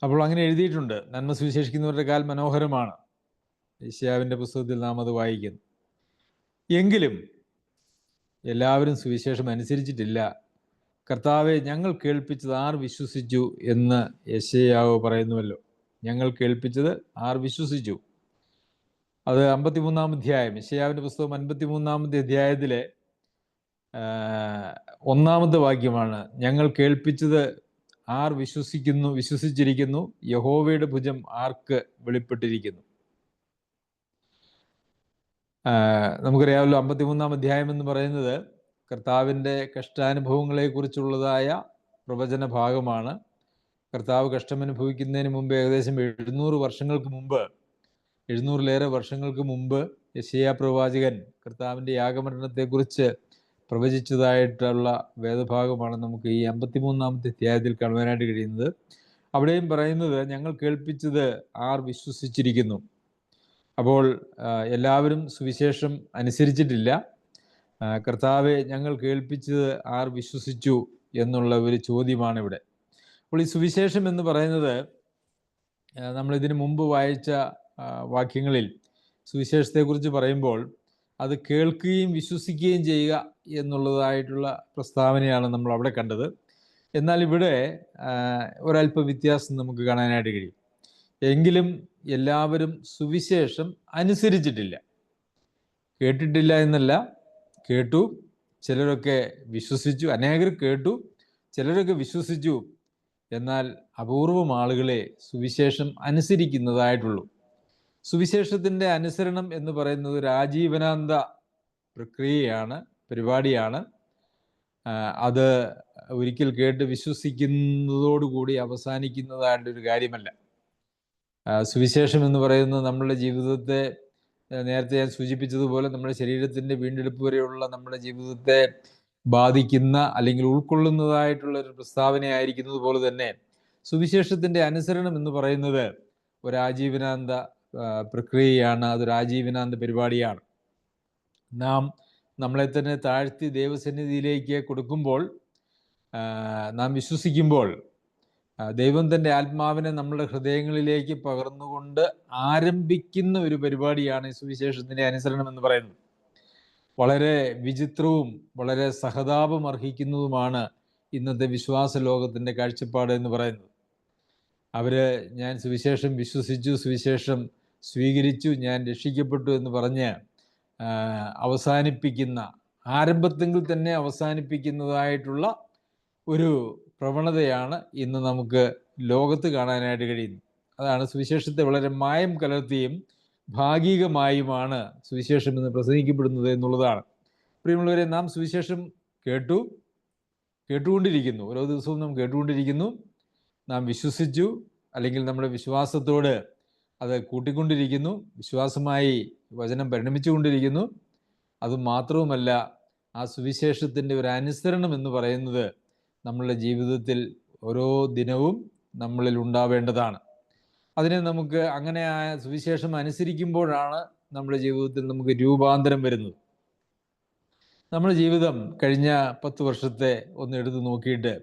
അപ്പോൾ അങ്ങനെ എഴുതിയിട്ടുണ്ട്, നന്മ സുവിശേഷിക്കുന്നവരുടെ കാൽ മനോഹരമാണ്. യെശയ്യാവിൻ്റെ പുസ്തകത്തിൽ നാം അത് വായിക്കുന്നു. എങ്കിലും എല്ലാവരും സുവിശേഷം അനുസരിച്ചിട്ടില്ല. കർത്താവെ, ഞങ്ങൾ കേൾപ്പിച്ചത് ആർ വിശ്വസിച്ചു എന്ന് യെശയ്യാവ് പറയുന്നുവല്ലോ. ഞങ്ങൾ കേൾപ്പിച്ചത് ആർ വിശ്വസിച്ചു. അത് 53-ാം അധ്യായം, യെശയ്യാവിൻ്റെ പുസ്തകം 53-ാമത്തെ അധ്യായത്തിലെ 1-ാമത്തെ വാക്യമാണ്. ഞങ്ങൾ കേൾപ്പിച്ചത് ആർ വിശ്വസിച്ചിരിക്കുന്നു, യഹോവയുടെ ഭുജം ആർക്ക് വെളിപ്പെട്ടിരിക്കുന്നു. നമുക്കറിയാമല്ലോ, 53-ാം അധ്യായം എന്ന് പറയുന്നത് കർത്താവിൻ്റെ കഷ്ടാനുഭവങ്ങളെക്കുറിച്ചുള്ളതായ പ്രവചന ഭാഗമാണ്. കർത്താവ് കഷ്ടമനുഭവിക്കുന്നതിന് മുമ്പ് ഏകദേശം 700 വർഷങ്ങൾക്ക് മുമ്പ്, 700-ലേറെ വർഷങ്ങൾക്ക് മുമ്പ് യെശയ്യാ പ്രവാചകൻ കർത്താവിൻ്റെ യാഗമരണത്തെക്കുറിച്ച് പ്രവചിച്ചതായിട്ടുള്ള വേദഭാഗമാണ് നമുക്ക് ഈ 53-ാമത്തെ അധ്യായത്തിൽ കാണുവാനായിട്ട് കഴിയുന്നത്. അവിടെയും പറയുന്നത് ഞങ്ങൾ കേൾപ്പിച്ചത് ആർ വിശ്വസിച്ചിരിക്കുന്നു. അപ്പോൾ എല്ലാവരും സുവിശേഷം അനുസരിച്ചിട്ടില്ല. കർത്താവെ ഞങ്ങൾ കേൾപ്പിച്ചത് ആർ വിശ്വസിച്ചു എന്നുള്ള ഒരു ചോദ്യമാണ് ഇവിടെ. അപ്പോൾ ഈ സുവിശേഷം എന്ന് പറയുന്നത് നമ്മളിതിനു മുമ്പ് വായിച്ച വാക്യങ്ങളിൽ സുവിശേഷത്തെക്കുറിച്ച് പറയുമ്പോൾ അത് കേൾക്കുകയും വിശ്വസിക്കുകയും ചെയ്യുക എന്നുള്ളതായിട്ടുള്ള പ്രസ്താവനയാണ് നമ്മൾ അവിടെ കണ്ടത്. എന്നാൽ ഇവിടെ ഒരല്പ വ്യത്യാസം നമുക്ക് കാണാനായിട്ട് കഴിയും. എങ്കിലും എല്ലാവരും സുവിശേഷം അനുസരിച്ചിട്ടില്ല. കേട്ടിട്ടില്ല എന്നല്ല, കേട്ടു, ചിലരൊക്കെ വിശ്വസിച്ചു, അനേകർ കേട്ടു, ചിലരൊക്കെ വിശ്വസിച്ചു. എന്നാൽ അപൂർവം ആളുകളെ സുവിശേഷം അനുസരിക്കുന്നതായിട്ടുള്ളൂ. സുവിശേഷത്തിൻ്റെ അനുസരണം എന്ന് പറയുന്നത് ഒരു ആജീവനാന്ത പ്രക്രിയയാണ്, പരിപാടിയാണ്. അത് ഒരിക്കൽ കേട്ട് വിശ്വസിക്കുന്നതോടുകൂടി അവസാനിക്കുന്നതായിട്ടൊരു കാര്യമല്ല. സുവിശേഷം എന്ന് പറയുന്നത് നമ്മളുടെ ജീവിതത്തെ, നേരത്തെ ഞാൻ സൂചിപ്പിച്ചതുപോലെ, നമ്മുടെ ശരീരത്തിൻ്റെ വീണ്ടെടുപ്പ് വരെയുള്ള നമ്മുടെ ജീവിതത്തെ ബാധിക്കുന്ന അല്ലെങ്കിൽ ഉൾക്കൊള്ളുന്നതായിട്ടുള്ളൊരു പ്രസ്താവനയായിരിക്കുന്നത് പോലെ തന്നെ സുവിശേഷത്തിൻ്റെ അനുസരണം എന്ന് പറയുന്നത് ഒരു ആജീവനാന്ത പ്രക്രിയയാണ്, അതൊരു ആജീവനാന്ത പരിപാടിയാണ്. നാം നമ്മളെ തന്നെ താഴ്ത്തി ദൈവസന്നിധിയിലേക്ക് കൊടുക്കുമ്പോൾ, നാം വിശ്വസിക്കുമ്പോൾ, ദൈവം തൻ്റെ ആത്മാവിനെ നമ്മുടെ ഹൃദയങ്ങളിലേക്ക് പകർന്നുകൊണ്ട് ആരംഭിക്കുന്ന ഒരു പരിപാടിയാണ് ഈ സുവിശേഷത്തിൻ്റെ അനുസരണം എന്ന് പറയുന്നത്. വളരെ വിചിത്രവും വളരെ സഹതാപം അർഹിക്കുന്നതുമാണ് ഇന്നത്തെ വിശ്വാസ ലോകത്തിൻ്റെ കാഴ്ചപ്പാട് എന്ന് പറയുന്നത്. ഞാൻ സുവിശേഷം വിശ്വസിച്ചു, സുവിശേഷം സ്വീകരിച്ചു, ഞാൻ രക്ഷിക്കപ്പെട്ടു എന്ന് പറഞ്ഞ് അവസാനിപ്പിക്കുന്ന, ആരംഭത്തിൽ തന്നെ അവസാനിപ്പിക്കുന്നതായിട്ടുള്ള ഒരു പ്രവണതയാണ് ഇന്ന് നമുക്ക് ലോകത്ത് കാണാനായിട്ട് കഴിയുന്നത്. അതാണ് സുവിശേഷത്തെ വളരെ മായം കലർത്തിയും ഭാഗികമായുമാണ് സുവിശേഷം എന്ന് പ്രസംഗിക്കപ്പെടുന്നത് എന്നുള്ളതാണ്. പ്രിയമുള്ളവരെ, നാം സുവിശേഷം കേട്ടുകൊണ്ടിരിക്കുന്നു, ഓരോ ദിവസവും നാം കേട്ടുകൊണ്ടിരിക്കുന്നു. നാം വിശ്വസിച്ചു, അല്ലെങ്കിൽ നമ്മുടെ വിശ്വാസത്തോട് അത് കൂട്ടിക്കൊണ്ടിരിക്കുന്നു, വിശ്വാസമായി വചനം പരിണമിച്ചുകൊണ്ടിരിക്കുന്നു. അതുമാത്രവുമല്ല, ആ സുവിശേഷത്തിൻ്റെ ഒരു അനുസരണം എന്ന് പറയുന്നത് നമ്മളുടെ ജീവിതത്തിൽ ഓരോ ദിനവും നമ്മളിൽ ഉണ്ടാവേണ്ടതാണ്. അതിനെ നമുക്ക് അങ്ങനെ സുവിശേഷം അനുസരിക്കുമ്പോഴാണ് നമ്മുടെ ജീവിതത്തിൽ നമുക്ക് രൂപാന്തരം വരുന്നത്. നമ്മുടെ ജീവിതം കഴിഞ്ഞ 10 വർഷത്തെ ഒന്ന് എടുത്തു നോക്കിയിട്ട്,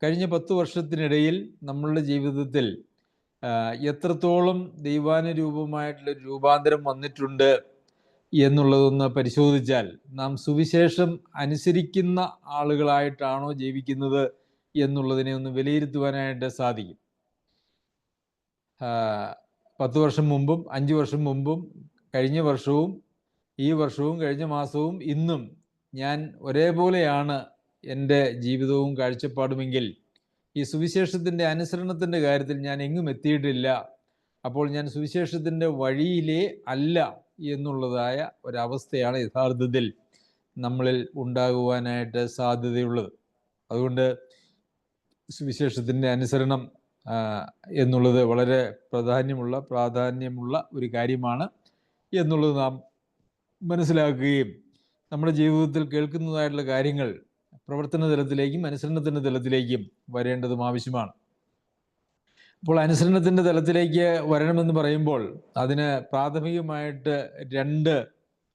കഴിഞ്ഞ 10 വർഷത്തിനിടയിൽ നമ്മളുടെ ജീവിതത്തിൽ എത്രത്തോളം ദൈവാനുരൂപമായിട്ടുള്ള രൂപാന്തരം വന്നിട്ടുണ്ട് എന്നുള്ളതൊന്ന് പരിശോധിച്ചാൽ നാം സുവിശേഷം അനുസരിക്കുന്ന ആളുകളായിട്ടാണോ ജീവിക്കുന്നത് എന്നുള്ളതിനെ ഒന്ന് വിലയിരുത്തുവാനായിട്ട് സാധിക്കും. 10 വർഷം മുമ്പും 5 വർഷം മുമ്പും കഴിഞ്ഞ വർഷവും ഈ വർഷവും കഴിഞ്ഞ മാസവും ഇന്നും ഞാൻ ഒരേപോലെയാണ് എൻ്റെ ജീവിതവും കാഴ്ചപ്പാടുമെങ്കിൽ ഈ സുവിശേഷത്തിൻ്റെ അനുസരണത്തിൻ്റെ കാര്യത്തിൽ ഞാൻ എങ്ങും എത്തിയിട്ടില്ല. അപ്പോൾ ഞാൻ സുവിശേഷത്തിൻ്റെ വഴിയിലേ അല്ല എന്നുള്ളതായ ഒരവസ്ഥയാണ് യഥാർത്ഥത്തിൽ നമ്മളിൽ ഉണ്ടാകുവാനായിട്ട് സാധ്യതയുള്ളത്. അതുകൊണ്ട് സുവിശേഷത്തിൻ്റെ അനുസരണം എന്നുള്ളത് വളരെ പ്രാധാന്യമുള്ള ഒരു കാര്യമാണ് എന്നുള്ളത് നാം മനസ്സിലാക്കുകയും നമ്മുടെ ജീവിതത്തിൽ കേൾക്കുന്നതായിട്ടുള്ള കാര്യങ്ങൾ പ്രവർത്തന തലത്തിലേക്കും അനുസരണത്തിൻ്റെ തലത്തിലേക്കും വരേണ്ടതും ആവശ്യമാണ്. അപ്പോൾ അനുസരണത്തിൻ്റെ തലത്തിലേക്ക് വരണമെന്ന് പറയുമ്പോൾ അതിന് പ്രാഥമികമായിട്ട് 2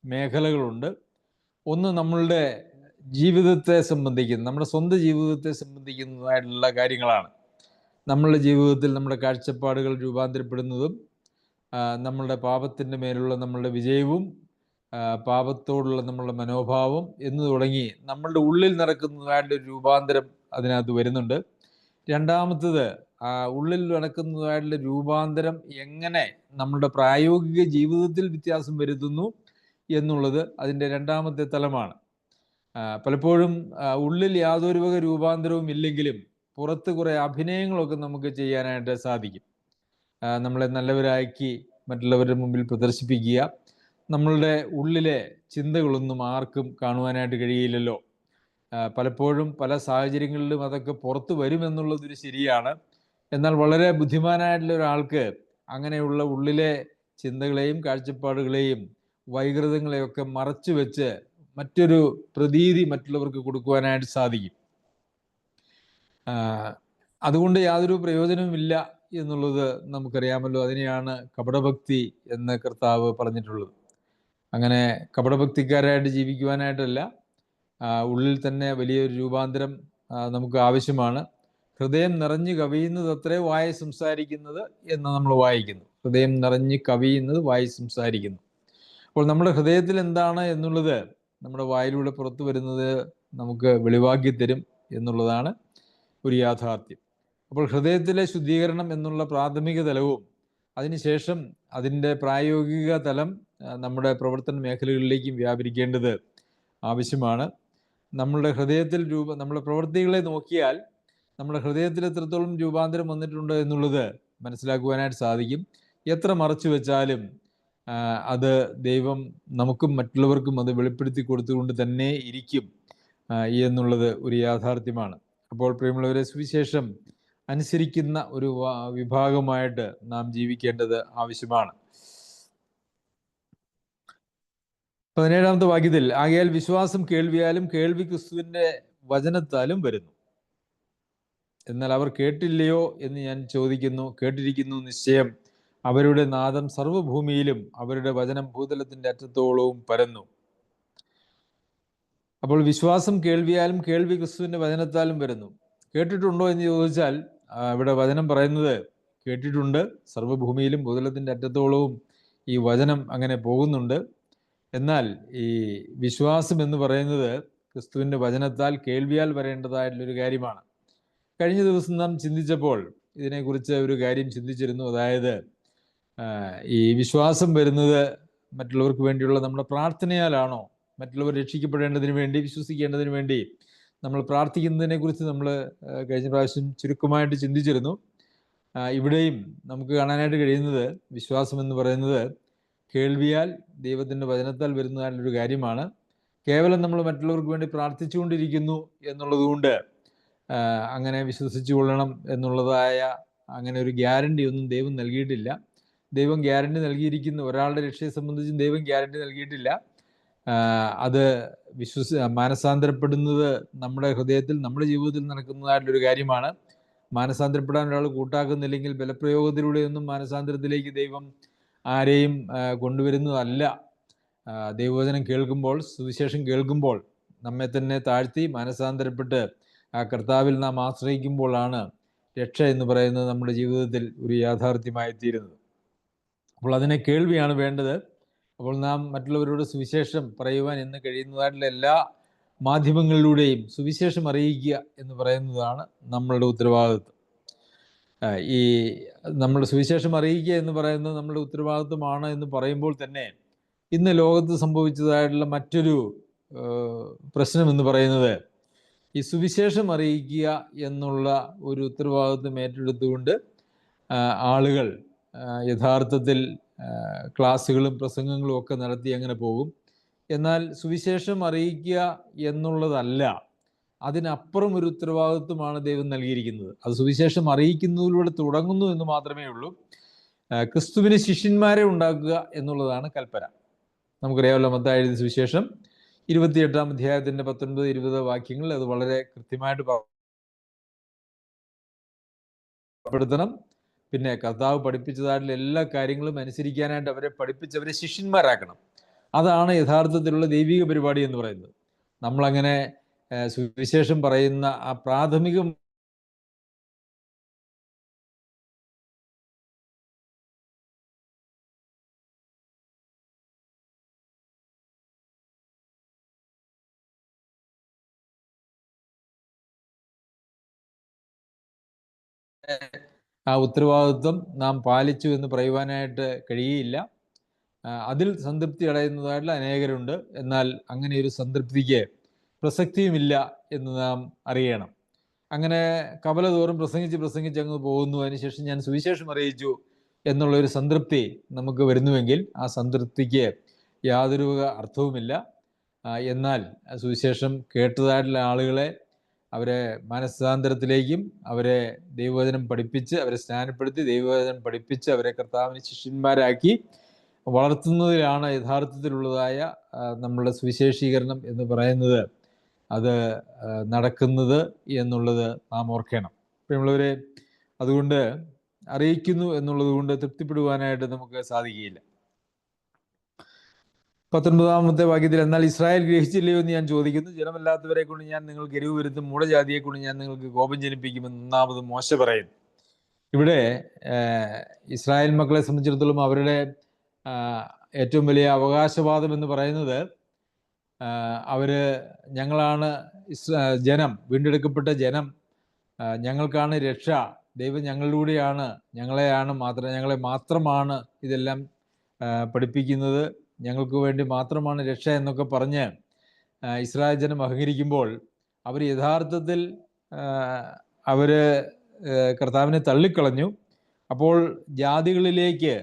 മേഖലകളുണ്ട്. ഒന്ന് നമ്മളുടെ ജീവിതത്തെ സംബന്ധിക്കുന്ന, നമ്മുടെ സ്വന്തം ജീവിതത്തെ സംബന്ധിക്കുന്നതായിട്ടുള്ള കാര്യങ്ങളാണ്. നമ്മളുടെ ജീവിതത്തിൽ നമ്മുടെ കാഴ്ചപ്പാടുകൾ രൂപാന്തരപ്പെടുന്നതും നമ്മളുടെ പാപത്തിൻ്റെ മേലുള്ള നമ്മളുടെ വിജയവും പാപത്തോടുള്ള നമ്മളുടെ മനോഭാവം എന്ന് തുടങ്ങി നമ്മളുടെ ഉള്ളിൽ നടക്കുന്നതായിട്ടൊരു രൂപാന്തരം അതിനകത്ത് വരുന്നുണ്ട്. രണ്ടാമത്തത് ഉള്ളിൽ നടക്കുന്നതായിട്ടുള്ള രൂപാന്തരം എങ്ങനെ നമ്മുടെ പ്രായോഗിക ജീവിതത്തിൽ വ്യത്യാസം വരുത്തുന്നു എന്നുള്ളത് അതിൻ്റെ രണ്ടാമത്തെ തലമാണ്. പലപ്പോഴും ഉള്ളിൽ യാതൊരു വക രൂപാന്തരവും ഇല്ലെങ്കിലും പുറത്ത് കുറേ അഭിനയങ്ങളൊക്കെ നമുക്ക് ചെയ്യാനായിട്ട് സാധിക്കും. നമ്മളെ നല്ലവരാക്കി മറ്റുള്ളവരുടെ മുമ്പിൽ പ്രദർശിപ്പിക്കുക. നമ്മളുടെ ഉള്ളിലെ ചിന്തകളൊന്നും ആർക്കും കാണുവാനായിട്ട് കഴിയില്ലല്ലോ. പലപ്പോഴും പല സാഹചര്യങ്ങളിലും അതൊക്കെ പുറത്തു വരുമെന്നുള്ളതൊരു ശരിയാണ്. എന്നാൽ വളരെ ബുദ്ധിമാനായിട്ടുള്ള ഒരാൾക്ക് അങ്ങനെയുള്ള ഉള്ളിലെ ചിന്തകളെയും കാഴ്ചപ്പാടുകളെയും വൈകൃതങ്ങളെയൊക്കെ മറച്ചു വെച്ച് മറ്റൊരു പ്രതീതി മറ്റുള്ളവർക്ക് കൊടുക്കുവാനായിട്ട് സാധിക്കും. അതുകൊണ്ട് യാതൊരു പ്രയോജനവുമില്ല എന്നുള്ളത് നമുക്കറിയാമല്ലോ. അതിനെയാണ് കപടഭക്തി എന്ന് കർത്താവ് പറഞ്ഞിട്ടുള്ളത്. അങ്ങനെ കപടഭക്തിക്കാരായിട്ട് ജീവിക്കുവാനായിട്ടല്ല, ഉള്ളിൽ തന്നെ വലിയൊരു രൂപാന്തരം നമുക്ക് ആവശ്യമാണ്. ഹൃദയം നിറഞ്ഞു കവിയുന്നത് അത്രേ വായ സംസാരിക്കുന്നത് എന്ന് നമ്മൾ വായിക്കുന്നു. ഹൃദയം നിറഞ്ഞു കവിയുന്നത് വായി സംസാരിക്കുന്നു. അപ്പോൾ നമ്മുടെ ഹൃദയത്തിൽ എന്താണ് എന്നുള്ളത് നമ്മുടെ വായിലൂടെ പുറത്തു വരുന്നത് നമുക്ക് വെളിവാക്കി തരും എന്നുള്ളതാണ് ഒരു യാഥാർത്ഥ്യം. അപ്പോൾ ഹൃദയത്തിലെ ശുദ്ധീകരണം എന്നുള്ള പ്രാഥമിക തലവും അതിനുശേഷം അതിൻ്റെ പ്രായോഗിക തലം നമ്മുടെ പ്രവർത്തന മേഖലകളിലേക്കും വ്യാപരിക്കേണ്ടത് ആവശ്യമാണ്. നമ്മളുടെ ഹൃദയത്തിൽ നമ്മുടെ പ്രവൃത്തികളെ നോക്കിയാൽ നമ്മുടെ ഹൃദയത്തിൽ എത്രത്തോളം രൂപാന്തരം വന്നിട്ടുണ്ട് എന്നുള്ളത് മനസ്സിലാക്കുവാനായിട്ട് സാധിക്കും. എത്ര മറച്ചു വെച്ചാലും അത് ദൈവം നമുക്കും മറ്റുള്ളവർക്കും അത് വെളിപ്പെടുത്തി കൊടുത്തുകൊണ്ട് തന്നെ ഇരിക്കും എന്നുള്ളത് ഒരു യാഥാർത്ഥ്യമാണ്. അപ്പോൾ പ്രിയമുള്ളവരെ, സുവിശേഷം അനുസരിക്കുന്ന ഒരു വിഭാഗമായിട്ട് നാം ജീവിക്കേണ്ടത് ആവശ്യമാണ്. 17-ാമത്തെ വാക്യത്തിൽ, ആകയാൽ വിശ്വാസം കേൾവിയാലും കേൾവി ക്രിസ്തുവിന്റെ വചനത്താലും വരുന്നു. എന്നാൽ അവർ കേട്ടില്ലയോ എന്ന് ഞാൻ ചോദിക്കുന്നു. കേട്ടിരിക്കുന്നു നിശ്ചയം, അവരുടെ നാദം സർവ്വഭൂമിയിലും അവരുടെ വചനം ഭൂതലത്തിന്റെ അറ്റത്തോളവും പരന്നു. അപ്പോൾ വിശ്വാസം കേൾവിയാലും കേൾവി ക്രിസ്തുവിന്റെ വചനത്താലും വരുന്നു. കേട്ടിട്ടുണ്ടോ എന്ന് ചോദിച്ചാൽ ഇവിടെ വചനം പറയുന്നത് കേട്ടിട്ടുണ്ട്. സർവ്വഭൂമിയിലും ഭൂതലത്തിന്റെ അറ്റത്തോളവും ഈ വചനം അങ്ങനെ പോകുന്നുണ്ട്. എന്നാൽ ഈ വിശ്വാസം എന്ന് പറയുന്നത് ക്രിസ്തുവിന്റെ വചനത്താൽ കേൾവിയാൽ വരേണ്ടതായിട്ടുള്ളൊരു കാര്യമാണ്. കഴിഞ്ഞ ദിവസം നാം ചിന്തിച്ചപ്പോൾ ഇതിനെക്കുറിച്ച് ഒരു കാര്യം ചിന്തിച്ചിരുന്നു. അതായത് ഈ വിശ്വാസം വരുന്നത് മറ്റുള്ളവർക്ക് വേണ്ടിയുള്ള നമ്മുടെ പ്രാർത്ഥനയാലാണോ? മറ്റുള്ളവർ രക്ഷിക്കപ്പെടേണ്ടതിന് വേണ്ടി, വിശ്വസിക്കേണ്ടതിന് വേണ്ടി നമ്മൾ പ്രാർത്ഥിക്കുന്നതിനെ കുറിച്ച് നമ്മൾ കഴിഞ്ഞ പ്രാവശ്യം ചുരുക്കമായിട്ട് ചിന്തിച്ചിരുന്നു. ഇവിടെയും നമുക്ക് കാണാനായിട്ട് കഴിയുന്നത് വിശ്വാസം എന്ന് പറയുന്നത് കേൾവിയാൽ ദൈവത്തിൻ്റെ വചനത്താൽ വരുന്നതായിട്ടുള്ളൊരു കാര്യമാണ്. കേവലം നമ്മൾ മറ്റുള്ളവർക്ക് വേണ്ടി പ്രാർത്ഥിച്ചുകൊണ്ടിരിക്കുന്നു എന്നുള്ളതുകൊണ്ട് അങ്ങനെ വിശ്വസിച്ചു കൊള്ളണം എന്നുള്ളതായ അങ്ങനെ ഒരു ഗ്യാരണ്ടി ഒന്നും ദൈവം നൽകിയിട്ടില്ല. ദൈവം ഗ്യാരണ്ടി നൽകിയിരിക്കുന്ന ഒരാളുടെ രക്ഷയെ സംബന്ധിച്ചും ദൈവം ഗ്യാരണ്ടി നൽകിയിട്ടില്ല. അത് മാനസാന്തരപ്പെടുന്നത് നമ്മുടെ ഹൃദയത്തിൽ, നമ്മുടെ ജീവിതത്തിൽ നടക്കുന്നതായിട്ടുള്ളൊരു കാര്യമാണ്. മാനസാന്തരപ്പെടാൻ ഒരാൾ കൂട്ടാക്കുന്നില്ലെങ്കിൽ ബലപ്രയോഗത്തിലൂടെയൊന്നും മാനസാന്തരത്തിലേക്ക് ദൈവം ആരെയും കൊണ്ടുവരുന്നതല്ല. ദൈവവചനം കേൾക്കുമ്പോൾ, സുവിശേഷം കേൾക്കുമ്പോൾ നമ്മെ തന്നെ താഴ്ത്തി മാനസാന്തരപ്പെട്ട് ആ കർത്താവിൽ നാം ആശ്രയിക്കുമ്പോഴാണ് രക്ഷ എന്ന് പറയുന്നത് നമ്മുടെ ജീവിതത്തിൽ ഒരു യാഥാർത്ഥ്യമായി തീരുന്നത്. അപ്പോൾ അതിനെ കേൾവിയാണ് വേണ്ടത്. അപ്പോൾ നാം മറ്റുള്ളവരോട് സുവിശേഷം പറയുവാൻ ഇന്ന് കഴിയുന്നതായിട്ടുള്ള എല്ലാ മാധ്യമങ്ങളിലൂടെയും സുവിശേഷം അറിയിക്കുക എന്ന് പറയുന്നതാണ് നമ്മളുടെ ഉത്തരവാദിത്വം. ഈ നമ്മുടെ സുവിശേഷം അറിയിക്കുക എന്ന് പറയുന്നത് നമ്മുടെ ഉത്തരവാദിത്വമാണ് എന്ന് പറയുമ്പോൾ തന്നെ ഇന്ന് ലോകത്ത് സംഭവിച്ചതായിട്ടുള്ള മറ്റൊരു പ്രശ്നം എന്ന് പറയുന്നത് ഈ സുവിശേഷം അറിയിക്കുക എന്നുള്ള ഒരു ഉത്തരവാദിത്വം ഏറ്റെടുത്തുകൊണ്ട് ആളുകൾ യഥാർത്ഥത്തിൽ ക്ലാസ്സുകളും പ്രസംഗങ്ങളും ഒക്കെ നടത്തി അങ്ങനെ പോകും. എന്നാൽ സുവിശേഷം അറിയിക്കുക എന്നുള്ളതല്ല, അതിനപ്പുറം ഒരു ഉത്തരവാദിത്വമാണ് ദൈവം നൽകിയിരിക്കുന്നത്. അത് സുവിശേഷം അറിയിക്കുന്നതിലൂടെ തുടങ്ങുന്നു എന്ന് മാത്രമേ ഉള്ളൂ. ക്രിസ്തുവിന് ശിഷ്യന്മാരെ ഉണ്ടാക്കുക എന്നുള്ളതാണ് കൽപ്പന. നമുക്കറിയാമല്ലോ, മത്തായി എഴുതിയ സുവിശേഷം 28-ാം അധ്യായത്തിന്റെ 19-20 വാക്യങ്ങൾ അത് വളരെ കൃത്യമായിട്ട് പ്പെടുത്തണം. പിന്നെ കർത്താവ് പഠിപ്പിച്ചതായിട്ടുള്ള എല്ലാ കാര്യങ്ങളും അനുസരിക്കാനായിട്ട് അവരെ പഠിപ്പിച്ചവരെ ശിഷ്യന്മാരാക്കണം. അതാണ് യഥാർത്ഥത്തിലുള്ള ദൈവിക പരിപാടി എന്ന് പറയുന്നത്. നമ്മളങ്ങനെ സുവിശേഷം പറയുന്ന ആ പ്രാഥമിക ആ ഉത്തരവാദിത്വം നാം പാലിച്ചു എന്ന് പറയുവാനായിട്ട് കഴിയുകയില്ല. അതിൽ സംതൃപ്തി അടയുന്നതായിട്ടുള്ള അനേകരുണ്ട്. എന്നാൽ അങ്ങനെ ഒരു സംതൃപ്തിക്ക് പ്രസക്തിയുമില്ല എന്ന് നാം അറിയണം. അങ്ങനെ കവല തോറും പ്രസംഗിച്ച് അങ്ങ് പോകുന്നു, അതിനുശേഷം ഞാൻ സുവിശേഷം അറിയിച്ചു എന്നുള്ളൊരു സംതൃപ്തി നമുക്ക് വരുന്നുവെങ്കിൽ ആ സംതൃപ്തിക്ക് യാതൊരു അർത്ഥവുമില്ല. എന്നാൽ സുവിശേഷം കേട്ടതായിട്ടുള്ള ആളുകളെ അവരെ മനസ്സാന്തരത്തിലേക്കും അവരെ ദൈവവചനം പഠിപ്പിച്ച് അവരെ സ്നാനപ്പെടുത്തി ദൈവവചനം പഠിപ്പിച്ച് അവരെ കർത്താവിന് ശിഷ്യന്മാരാക്കി വളർത്തുന്നതിലാണ് യഥാർത്ഥത്തിലുള്ളതായ നമ്മളുടെ സുവിശേഷീകരണം എന്ന് പറയുന്നത് അത് നടക്കുന്നത് എന്നുള്ളത് നാം ഓർക്കണം. പ്രിയമുള്ളവരെ, അതുകൊണ്ട് അറിയിക്കുന്നു എന്നുള്ളത് കൊണ്ട് തൃപ്തിപ്പെടുവാനായിട്ട് നമുക്ക് സാധിക്കുകയില്ല. 19-ാമത്തെ വാക്യത്തിൽ, എന്നാൽ ഇസ്രായേൽ ഗ്രഹിച്ചില്ലയോ എന്ന് ഞാൻ ചോദിക്കുന്നു, ജനമല്ലാത്തവരെ കൊണ്ട് ഞാൻ നിങ്ങൾക്ക് എരിവ് വരുത്തും, മൂഢജാതിയെ കൊണ്ട് ഞാൻ നിങ്ങൾക്ക് കോപം ജനിപ്പിക്കുമെന്ന് ഒന്നാമത് മോശ പറയുന്നു. ഇവിടെ ഇസ്രായേൽ മക്കളെ സംബന്ധിച്ചിടത്തോളം അവരുടെ ഏറ്റവും വലിയ അവകാശവാദം എന്ന് പറയുന്നത് ഞങ്ങളാണ് ജനം, വീണ്ടെടുക്കപ്പെട്ട ജനം, ഞങ്ങൾക്കാണ് രക്ഷ, ദൈവം ഞങ്ങളിലൂടെയാണ്, ഞങ്ങളെ മാത്രമാണ് ഇതെല്ലാം പഠിപ്പിക്കുന്നത്, ഞങ്ങൾക്ക് വേണ്ടി മാത്രമാണ് രക്ഷ എന്നൊക്കെ പറഞ്ഞ് ഇസ്രായേൽ ജനം അഹങ്കരിക്കുമ്പോൾ അവർ യഥാർത്ഥത്തിൽ കർത്താവിനെ തള്ളിക്കളഞ്ഞു. അപ്പോൾ ജാതികളിലേക്ക്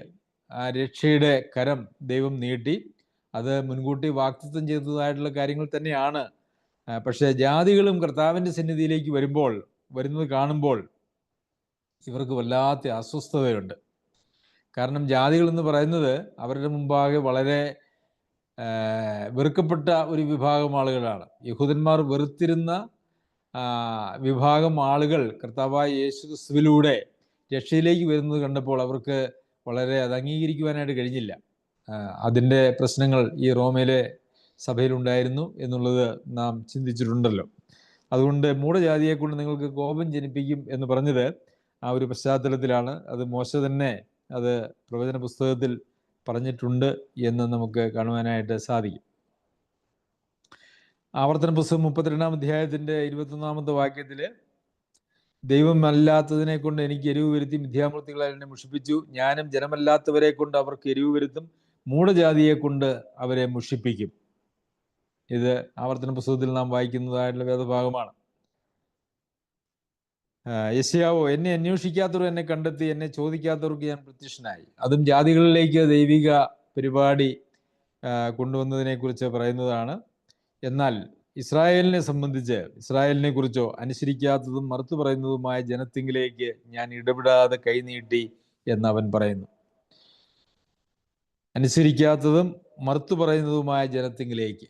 രക്ഷയുടെ കരം ദൈവം നീട്ടി. അത് മുൻകൂട്ടി വാഗ്ദത്തം ചെയ്തതായിട്ടുള്ള കാര്യങ്ങൾ തന്നെയാണ്. പക്ഷേ ജാതികളും കർത്താവിൻ്റെ സന്നിധിയിലേക്ക് വരുന്നത് കാണുമ്പോൾ ഇവർക്ക് വല്ലാത്ത അസ്വസ്ഥതയുണ്ട്. കാരണം ജാതികൾ എന്ന് പറയുന്നത് അവരുടെ മുമ്പാകെ വളരെ വെറുക്കപ്പെട്ട ഒരു വിഭാഗം ആളുകളാണ്. യഹൂദന്മാർ വെറുത്തിരുന്ന വിഭാഗം ആളുകൾ കർത്താവായ യേശു ക്രിസ്തുവിലൂടെ രക്ഷയിലേക്ക് വരുന്നത് കണ്ടപ്പോൾ അവർക്ക് വളരെ അത് അംഗീകരിക്കുവാനായിട്ട് കഴിഞ്ഞില്ല. അതിൻ്റെ പ്രശ്നങ്ങൾ ഈ റോമയിലെ സഭയിലുണ്ടായിരുന്നു എന്നുള്ളത് നാം ചിന്തിച്ചിട്ടുണ്ടല്ലോ. അതുകൊണ്ട് മൂഢജാതിയെ കൊണ്ട് നിങ്ങൾക്ക് കോപം ജനിപ്പിക്കും എന്ന് പറഞ്ഞത് ആ ഒരു പശ്ചാത്തലത്തിലാണ്. അത് മോശ തന്നെ അത് പ്രവചന പുസ്തകത്തിൽ പറഞ്ഞിട്ടുണ്ട് എന്ന് നമുക്ക് കാണുവാനായിട്ട് സാധിക്കും. ആവർത്തന പുസ്തകം 32-ാം അധ്യായത്തിൻ്റെ 21-ാമത്തെ വാക്യത്തിൽ, ദൈവം അല്ലാത്തതിനെ കൊണ്ട് എനിക്ക് എരിവ് വരുത്തി, മിഥ്യാമൂർത്തികളെ എന്നെ മുഷിപ്പിച്ചു, ഞാനും ജനമല്ലാത്തവരെ കൊണ്ട് അവർക്ക് എരിവ് വരുത്തും, മൂഢജാതിയെ കൊണ്ട് അവരെ മുഷിപ്പിക്കും. ഇത് ആവർത്തന പുസ്തകത്തിൽ നാം വായിക്കുന്നതായിട്ടുള്ള വേദഭാഗമാണ്. യെശയ്യാവോ, എന്നെ അന്വേഷിക്കാത്തവർ എന്നെ കണ്ടെത്തി, എന്നെ ചോദിക്കാത്തവർക്ക് ഞാൻ പ്രത്യക്ഷനായി. അതും ജാതികളിലേക്ക് ദൈവിക പരിപാടി കൊണ്ടുവന്നതിനെ കുറിച്ച് പറയുന്നതാണ്. എന്നാൽ ഇസ്രായേലിനെ സംബന്ധിച്ച്, ഇസ്രായേലിനെ കുറിച്ചോ, അനുസരിക്കാത്തതും മറുത്തു പറയുന്നതുമായ ജനത്തിങ്കിലേക്ക് ഞാൻ ഇടപെടാതെ കൈനീട്ടി എന്ന് അവൻ പറയുന്നു. അനുസരിക്കാത്തതും മറുത്തു പറയുന്നതുമായ ജനത്തിങ്കിലേക്ക്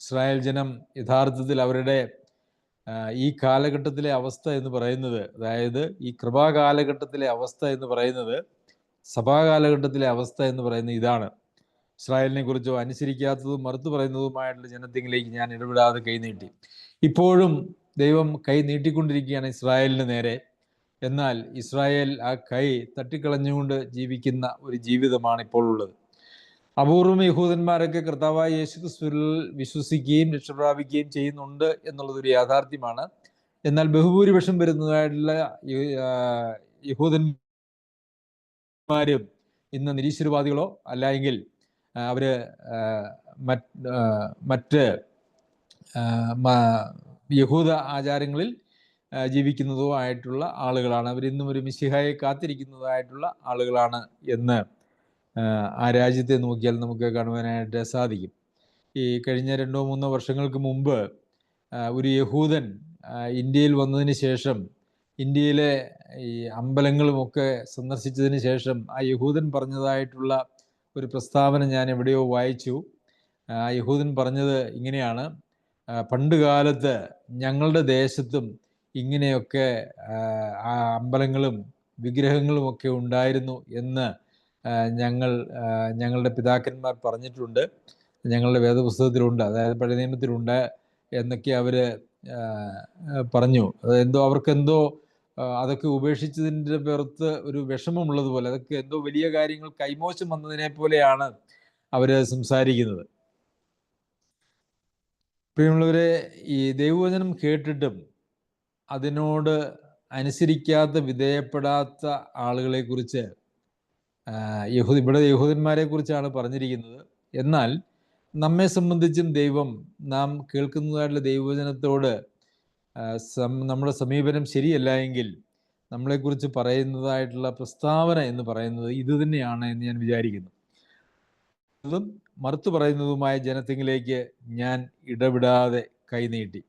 ഇസ്രായേൽ ജനം യഥാർത്ഥത്തിൽ അവരുടെ ഈ കാലഘട്ടത്തിലെ അവസ്ഥ എന്ന് പറയുന്നത്, അതായത് ഈ കൃപാകാലഘട്ടത്തിലെ അവസ്ഥ എന്ന് പറയുന്നത്, സഭാകാലഘട്ടത്തിലെ അവസ്ഥ എന്ന് പറയുന്നത് ഇതാണ്. ഇസ്രായേലിനെ കുറിച്ചോ അനുസരിക്കാത്തതും മറുത്തു പറയുന്നതുമായിട്ടുള്ള ജനത്തിലേക്ക് ഞാൻ ഇടപെടാതെ കൈനീട്ടി. ഇപ്പോഴും ദൈവം കൈ നീട്ടിക്കൊണ്ടിരിക്കുകയാണ് ഇസ്രായേലിന് നേരെ. എന്നാൽ ഇസ്രായേൽ ആ കൈ തട്ടിക്കളഞ്ഞുകൊണ്ട് ജീവിക്കുന്ന ഒരു ജീവിതമാണ് ഇപ്പോൾ ഉള്ളത്. അപൂർവം യഹൂദന്മാരൊക്കെ കർത്താവായ യേശുക്രിസ്തുവിൽ വിശ്വസിക്കുകയും രക്ഷപ്രാപിക്കുകയും ചെയ്യുന്നുണ്ട് എന്നുള്ളതൊരു യാഥാർത്ഥ്യമാണ്. എന്നാൽ ബഹുഭൂരിപക്ഷം വരുന്നതായിട്ടുള്ള യഹൂദന്മാരും ഇന്ന് നിരീശ്വരവാദികളോ അല്ല എങ്കിൽ അവര് മറ്റ് യഹൂദ ആചാരങ്ങളിൽ ജീവിക്കുന്നതോ ആയിട്ടുള്ള ആളുകളാണ്. അവരിന്നും ഒരു മിശിഹായെ കാത്തിരിക്കുന്നതായിട്ടുള്ള ആളുകളാണ് എന്ന് ആ രാജ്യത്തെ നോക്കിയാൽ നമുക്ക് കാണുവാനായിട്ട് സാധിക്കും. ഈ കഴിഞ്ഞ 2-3 വർഷങ്ങൾക്ക് മുമ്പ് ഒരു യഹൂദൻ ഇന്ത്യയിൽ വന്നതിന് ശേഷം, ഇന്ത്യയിലെ ഈ അമ്പലങ്ങളുമൊക്കെ സന്ദർശിച്ചതിന് ശേഷം ആ യഹൂദൻ പറഞ്ഞതായിട്ടുള്ള ഒരു പ്രസ്താവന ഞാൻ എവിടെയോ വായിച്ചു. ആ യഹൂദൻ പറഞ്ഞത് ഇങ്ങനെയാണ്: പണ്ട് കാലത്ത് ഞങ്ങളുടെ ദേശത്തും ഇങ്ങനെയൊക്കെ അമ്പലങ്ങളും വിഗ്രഹങ്ങളും ഒക്കെ ഉണ്ടായിരുന്നു എന്ന് ഞങ്ങളുടെ പിതാക്കന്മാർ പറഞ്ഞിട്ടുണ്ട്, ഞങ്ങളുടെ വേദപുസ്തകത്തിലുണ്ട്, അതായത് പഴയ നിയമത്തിലുണ്ട് എന്നൊക്കെ അവർ പറഞ്ഞു. അവർക്കെന്തോ അതൊക്കെ ഉപേക്ഷിച്ചതിൻ്റെ പുറത്ത് ഒരു വിഷമമുള്ളതുപോലെ, അതൊക്കെ എന്തോ വലിയ കാര്യങ്ങൾ കൈമോശം വന്നതിനെ പോലെയാണ് അവർ സംസാരിക്കുന്നത്. പ്രിയമുള്ളവരെ, ഈ ദൈവവചനം കേട്ടിട്ടും അതിനോട് അനുസരിക്കാത്ത വിധേയപ്പെടാത്ത ആളുകളെ കുറിച്ച് ഇവിടെ യഹൂദന്മാരെ കുറിച്ചാണ് പറഞ്ഞിരിക്കുന്നത്. എന്നാൽ നമ്മെ സംബന്ധിച്ചും ദൈവം നാം കേൾക്കുന്നതായിട്ടുള്ള ദൈവവചനത്തോട് നമ്മുടെ സമീപനം ശരിയല്ല എങ്കിൽ നമ്മളെക്കുറിച്ച് പറയുന്നതായിട്ടുള്ള പ്രസ്താവന എന്ന് പറയുന്നത് ഇത് തന്നെയാണ് എന്ന് ഞാൻ വിചാരിക്കുന്നു. അതും മറുത്തു പറയുന്നതുമായ ജനത്തിലേക്ക് ഞാൻ ഇടപെടാതെ കൈനീട്ടി.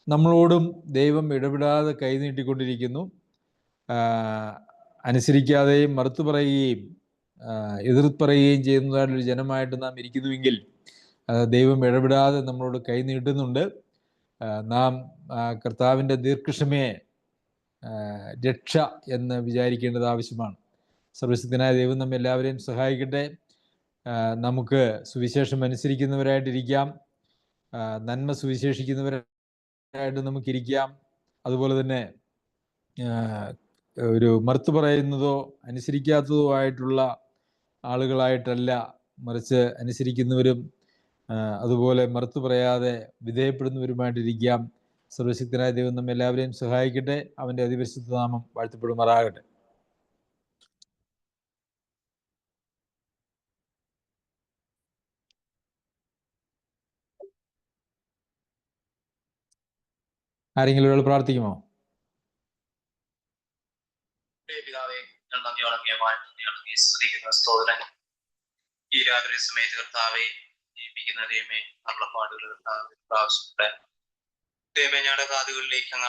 നമ്മളോടും ദൈവം ഇടപെടാതെ കൈനീട്ടിക്കൊണ്ടിരിക്കുന്നു. അനുസരിക്കാതെയും മറുത്തു പറയുകയും എതിർത്ത് പറയുകയും ചെയ്യുന്നതായിട്ടൊരു ജനമായിട്ട് നാം ഇരിക്കുന്നുവെങ്കിൽ ദൈവം ഇടപെടാതെ നമ്മളോട് കൈനീട്ടുന്നുണ്ട്. നാം കർത്താവിൻ്റെ ദീർഘക്ഷമയെ രക്ഷ എന്ന് വിചാരിക്കേണ്ടത് ആവശ്യമാണ്. സർവശക്തനായ ദൈവം നമ്മെ എല്ലാവരെയും സഹായിക്കട്ടെ. നമുക്ക് സുവിശേഷം അനുസരിക്കുന്നവരായിട്ടിരിക്കാം, നന്മ സുവിശേഷിക്കുന്നവരായിട്ട് നമുക്കിരിക്കാം. അതുപോലെ തന്നെ ഒരു മറുത്തു പറയുന്നതോ അനുസരിക്കാത്തതോ ആയിട്ടുള്ള ആളുകളായിട്ടല്ല, മറിച്ച് അനുസരിക്കുന്നവരും അതുപോലെ മറുത്തു പറയാതെ വിധേയപ്പെടുന്നവരുമായിട്ടിരിക്കാം. സർവശക്തനായ ദൈവം നമ്മെ എല്ലാവരെയും സഹായിക്കട്ടെ. അവൻ്റെ അതിപരിശുദ്ധ നാമം വാഴ്ത്തപ്പെടുമാറാകട്ടെ. ആരെങ്കിലും ഒരാൾ പ്രാർത്ഥിക്കുമോ? ഈ രാത്രി സമയത്ത് കർത്താവെ ജീവിക്കുന്ന ദൈവമേ, അരുളപ്പാടുകൾ കർത്താവെ പ്രാവശ്യപ്പെട്ട ദൈവമേ, ഞങ്ങളുടെ കാതുകളിലേക്ക് അങ്ങ്